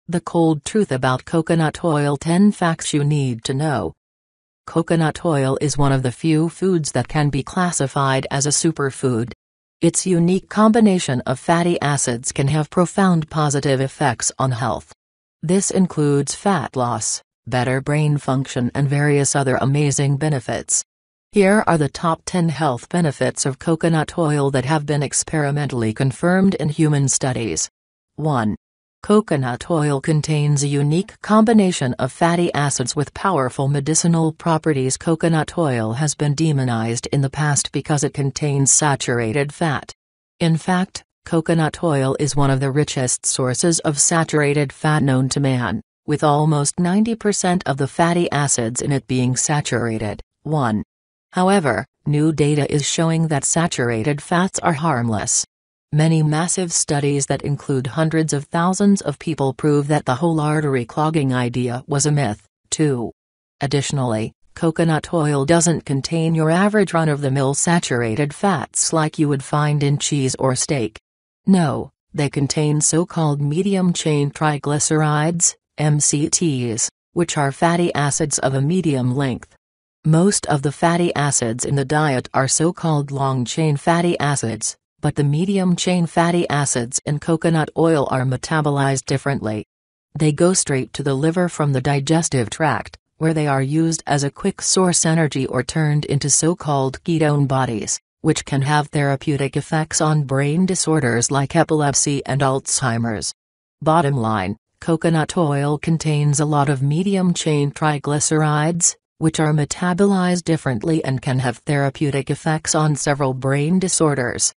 The cold truth about coconut oil: 10 facts you need to know. Coconut oil is one of the few foods that can be classified as a superfood. Its unique combination of fatty acids can have profound positive effects on health. This includes fat loss, better brain function, and various other amazing benefits. Here are the top 10 health benefits of coconut oil that have been experimentally confirmed in human studies. 1. Coconut oil contains a unique combination of fatty acids with powerful medicinal properties. Coconut oil has been demonized in the past because it contains saturated fat. In fact, coconut oil is one of the richest sources of saturated fat known to man, with almost 90% of the fatty acids in it being saturated. 1. However, new data is showing that saturated fats are harmless. Many massive studies that include hundreds of thousands of people prove that the whole artery clogging idea was a myth. 2. Additionally, coconut oil doesn't contain your average run-of-the-mill saturated fats like you would find in cheese or steak. No, they contain so-called medium-chain triglycerides, MCTs, which are fatty acids of a medium length. Most of the fatty acids in the diet are so-called long-chain fatty acids, but the medium-chain fatty acids in coconut oil are metabolized differently. They go straight to the liver from the digestive tract, where they are used as a quick source energy or turned into so-called ketone bodies, which can have therapeutic effects on brain disorders like epilepsy and Alzheimer's. Bottom line, coconut oil contains a lot of medium-chain triglycerides, which are metabolized differently and can have therapeutic effects on several brain disorders.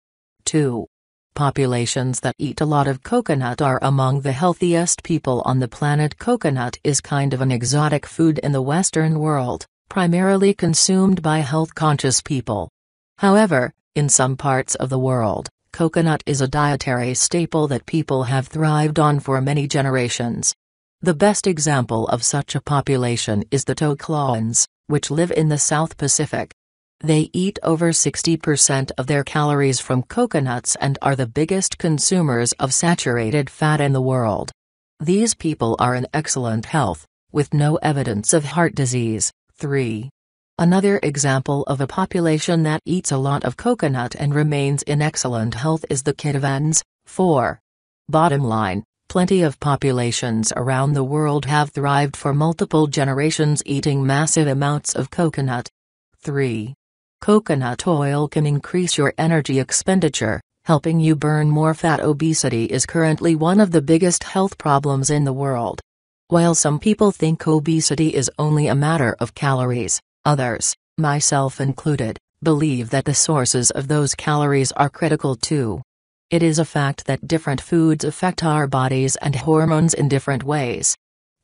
2. Populations that eat a lot of coconut are among the healthiest people on the planet. Coconut is kind of an exotic food in the Western world, primarily consumed by health-conscious people. However, in some parts of the world, coconut is a dietary staple that people have thrived on for many generations. The best example of such a population is the Tocloans, which live in the South Pacific. They eat over 60% of their calories from coconuts and are the biggest consumers of saturated fat in the world. These people are in excellent health, with no evidence of heart disease. 3. Another example of a population that eats a lot of coconut and remains in excellent health is the Kitavans. 4. Bottom line, plenty of populations around the world have thrived for multiple generations eating massive amounts of coconut. 3. Coconut oil can increase your energy expenditure, helping you burn more fat. Obesity is currently one of the biggest health problems in the world. While some people think obesity is only a matter of calories, others, myself included, believe that the sources of those calories are critical too. It is a fact that different foods affect our bodies and hormones in different ways.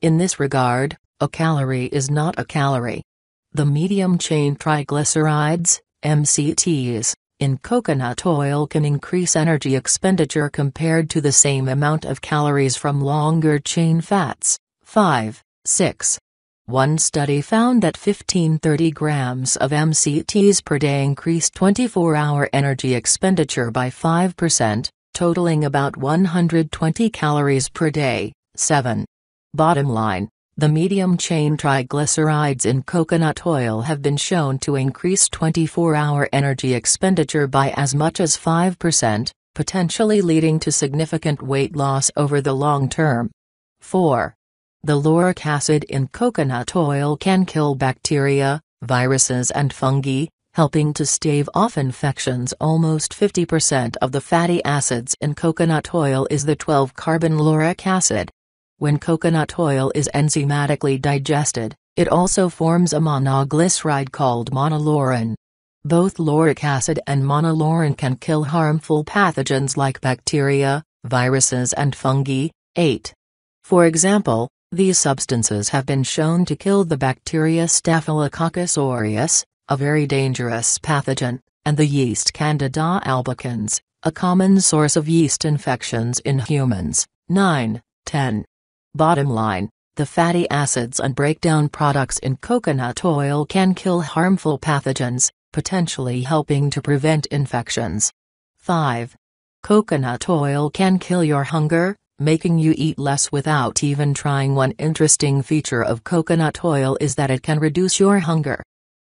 In this regard, a calorie is not a calorie. The medium-chain triglycerides, MCTs, in coconut oil can increase energy expenditure compared to the same amount of calories from longer-chain fats. 5, 6. One study found that 15-30 grams of MCTs per day increased 24-hour energy expenditure by 5%, totaling about 120 calories per day. 7. Bottom line, the medium-chain triglycerides in coconut oil have been shown to increase 24-hour energy expenditure by as much as 5%, potentially leading to significant weight loss over the long term. 4. The lauric acid in coconut oil can kill bacteria, viruses and fungi, helping to stave off infections. Almost 50% of the fatty acids in coconut oil is the 12-carbon lauric acid. When coconut oil is enzymatically digested, it also forms a monoglyceride called monolaurin. Both lauric acid and monolaurin can kill harmful pathogens like bacteria, viruses and fungi. 8. For example, these substances have been shown to kill the bacteria Staphylococcus aureus, a very dangerous pathogen, and the yeast Candida albicans, a common source of yeast infections in humans. 9, 10. Bottom line, the fatty acids and breakdown products in coconut oil can kill harmful pathogens, potentially helping to prevent infections. 5. Coconut oil can kill your hunger, making you eat less without even trying. One interesting feature of coconut oil is that it can reduce your hunger.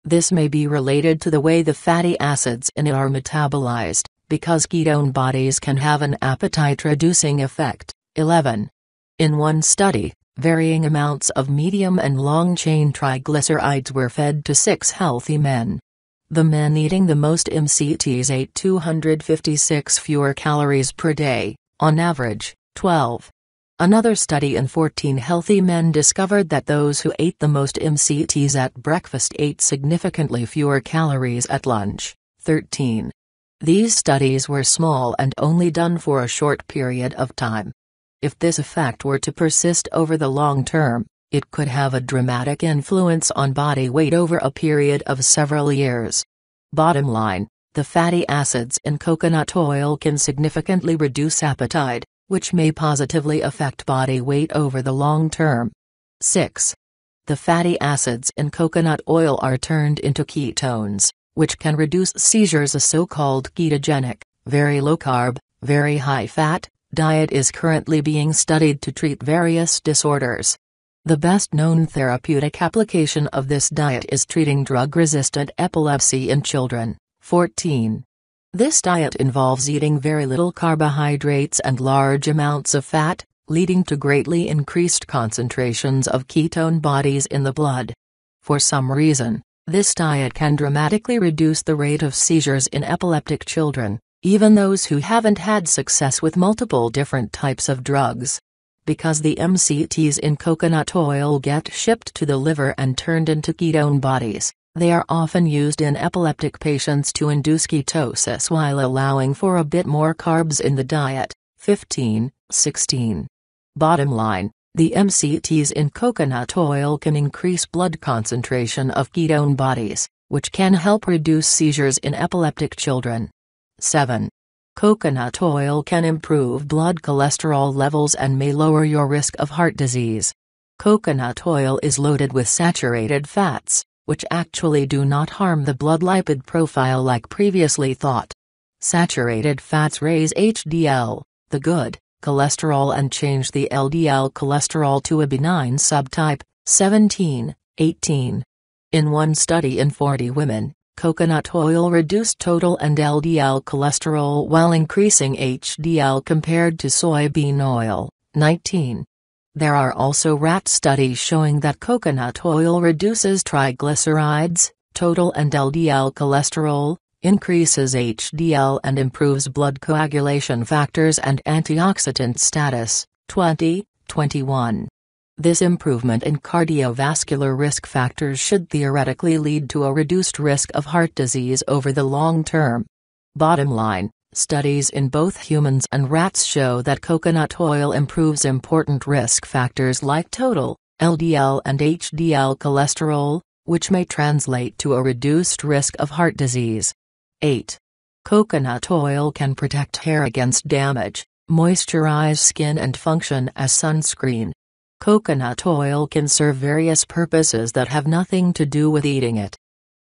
This may be related to the way the fatty acids in it are metabolized, because ketone bodies can have an appetite-reducing effect. 11. In one study, varying amounts of medium and long-chain triglycerides were fed to 6 healthy men. The men eating the most MCTs ate 256 fewer calories per day, on average, 12. Another study in 14 healthy men discovered that those who ate the most MCTs at breakfast ate significantly fewer calories at lunch, 13. These studies were small and only done for a short period of time. If this effect were to persist over the long term, it could have a dramatic influence on body weight over a period of several years. Bottom line, the fatty acids in coconut oil can significantly reduce appetite, which may positively affect body weight over the long term. 6. The fatty acids in coconut oil are turned into ketones, which can reduce seizures. A so-called ketogenic, very low-carb, very high-fat diet is currently being studied to treat various disorders. The best-known therapeutic application of this diet is treating drug-resistant epilepsy in children. 14. This diet involves eating very little carbohydrates and large amounts of fat, leading to greatly increased concentrations of ketone bodies in the blood. For some reason, this diet can dramatically reduce the rate of seizures in epileptic children, even those who haven't had success with multiple different types of drugs. Because the MCTs in coconut oil get shipped to the liver and turned into ketone bodies, they are often used in epileptic patients to induce ketosis while allowing for a bit more carbs in the diet. 15, 16. Bottom line, the MCTs in coconut oil can increase blood concentration of ketone bodies, which can help reduce seizures in epileptic children. 7. Coconut oil can improve blood cholesterol levels and may lower your risk of heart disease. Coconut oil is loaded with saturated fats, which actually do not harm the blood lipid profile like previously thought. Saturated fats raise HDL, the good cholesterol, and change the LDL cholesterol to a benign subtype. 17, 18. In one study in 40 women, coconut oil reduced total and LDL cholesterol while increasing HDL compared to soybean oil. 19. There are also rat studies showing that coconut oil reduces triglycerides, total and LDL cholesterol, increases HDL, and improves blood coagulation factors and antioxidant status. 20, 21. This improvement in cardiovascular risk factors should theoretically lead to a reduced risk of heart disease over the long term. Bottom line, studies in both humans and rats show that coconut oil improves important risk factors like total, LDL, and HDL cholesterol, which may translate to a reduced risk of heart disease. 8. Coconut oil can protect hair against damage, moisturize skin, and function as sunscreen. Coconut oil can serve various purposes that have nothing to do with eating it.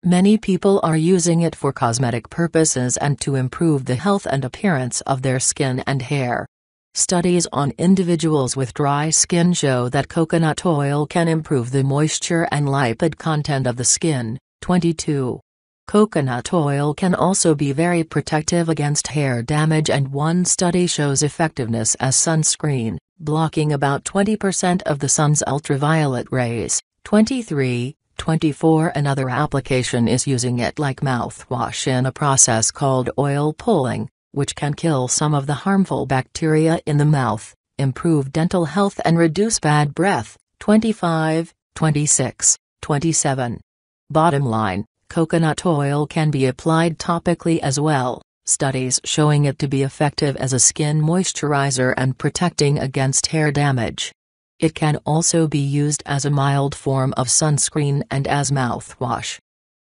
Many people are using it for cosmetic purposes and to improve the health and appearance of their skin and hair. Studies on individuals with dry skin show that coconut oil can improve the moisture and lipid content of the skin. 22. Coconut oil can also be very protective against hair damage, and one study shows effectiveness as sunscreen, blocking about 20% of the sun's ultraviolet rays. 23, 24. Another application is using it like mouthwash in a process called oil pulling, which can kill some of the harmful bacteria in the mouth, improve dental health, and reduce bad breath. 25, 26, 27. Bottom line, coconut oil can be applied topically as well, studies showing it to be effective as a skin moisturizer and protecting against hair damage. It can also be used as a mild form of sunscreen and as mouthwash.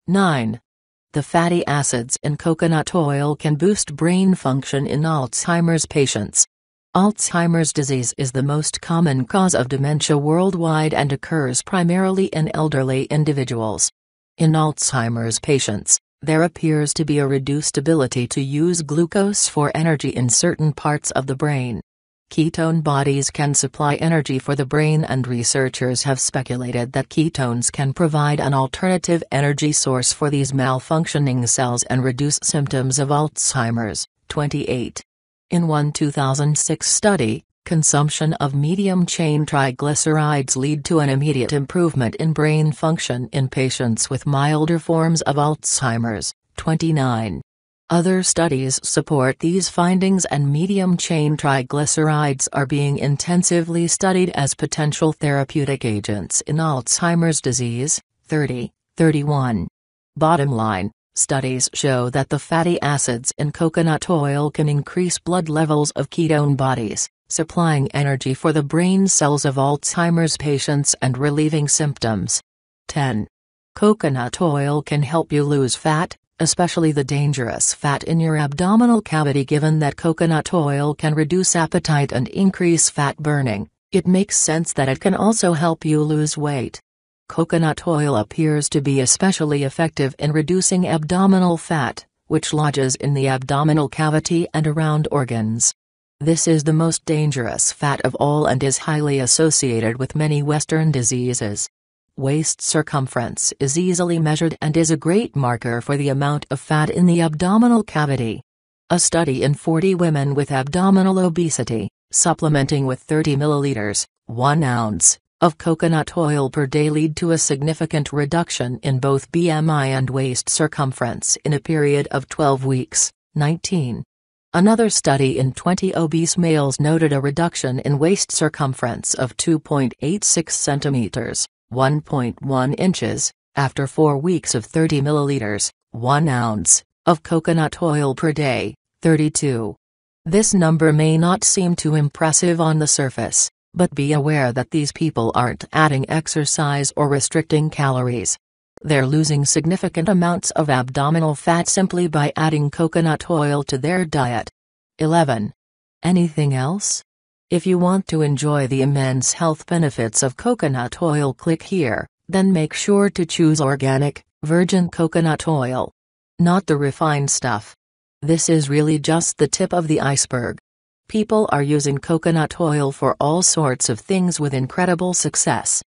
9. The fatty acids in coconut oil can boost brain function in Alzheimer's patients. Alzheimer's disease is the most common cause of dementia worldwide and occurs primarily in elderly individuals. In Alzheimer's patients, there appears to be a reduced ability to use glucose for energy in certain parts of the brain. Ketone bodies can supply energy for the brain, and researchers have speculated that ketones can provide an alternative energy source for these malfunctioning cells and reduce symptoms of Alzheimer's. 28. In one 2006 study, consumption of medium-chain triglycerides lead to an immediate improvement in brain function in patients with milder forms of Alzheimer's. 29. Other studies support these findings, and medium-chain triglycerides are being intensively studied as potential therapeutic agents in Alzheimer's disease. 30. 31. Bottom line, studies show that the fatty acids in coconut oil can increase blood levels of ketone bodies, supplying energy for the brain cells of Alzheimer's patients and relieving symptoms. 10. Coconut oil can help you lose fat, especially the dangerous fat in your abdominal cavity. Given that coconut oil can reduce appetite and increase fat burning, it makes sense that it can also help you lose weight. Coconut oil appears to be especially effective in reducing abdominal fat, which lodges in the abdominal cavity and around organs. This is the most dangerous fat of all and is highly associated with many Western diseases. Waist circumference is easily measured and is a great marker for the amount of fat in the abdominal cavity. A study in 40 women with abdominal obesity, supplementing with 30 milliliters, 1 ounce, of coconut oil per day led to a significant reduction in both BMI and waist circumference in a period of 12 weeks. 19. Another study in 20 obese males noted a reduction in waist circumference of 2.86 centimeters. 1.1 inches, after 4 weeks of 30 milliliters, 1 ounce, of coconut oil per day. 32. This number may not seem too impressive on the surface, but be aware that these people aren't adding exercise or restricting calories. They're losing significant amounts of abdominal fat simply by adding coconut oil to their diet. 11. Anything else? If you want to enjoy the immense health benefits of coconut oil, click here, then make sure to choose organic, virgin coconut oil. Not the refined stuff. This is really just the tip of the iceberg. People are using coconut oil for all sorts of things with incredible success.